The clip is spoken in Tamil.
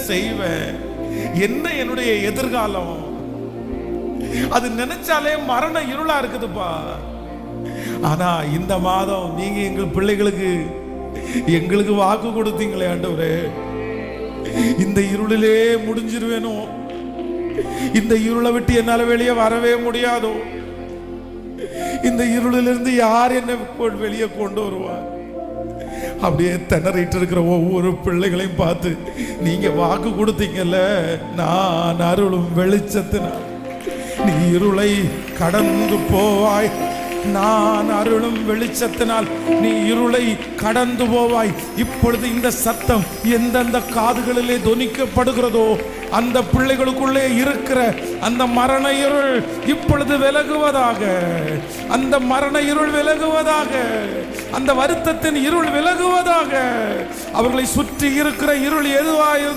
செய்வேன், என்ன என்னுடைய எதிர்காலம்? அது நினைச்சாலே மரண இருளா இருக்குதுப்பா. ஆனா இந்த மாதம் நீங்க எங்கள் பிள்ளைகளுக்கு எங்களுக்கு வாக்கு கொடுத்தீங்களே ஆண்டவரே, இந்த இருளிலே முடிஞ்சிருவேனோ, இந்த இருளை விட்டு என்னால வெளியே வரவே முடியாதோ, இந்த இருளிலிருந்து யார் என்ன வெளியே கொண்டு வருவார்? அப்படியே திணறிட்டு இருக்கிற ஒவ்வொரு பிள்ளைகளையும் பார்த்து நீங்க வாக்கு கொடுத்தீங்கல்ல, நான் அருளும் வெளிச்சத்தினால் நீ இருளை கடந்து போவாய், நான் அருளும் வெளிச்சத்தினால் நீ இருளை கடந்து போவாய். இப்பொழுது இந்த சத்தம் எந்தெந்த காதுகளிலே தொனிக்கப்படுகிறதோ அந்த பிள்ளைகளுக்குள்ளே இருக்கிற அந்த மரண இருள் இப்பொழுது விலகுவதாக, அந்த மரண இருள் விலகுவதாக, அந்த வருத்தத்தின் இருள் விலகுவதாக. அவர்களை சுற்றி இருக்கிற இருள் எதுவாய்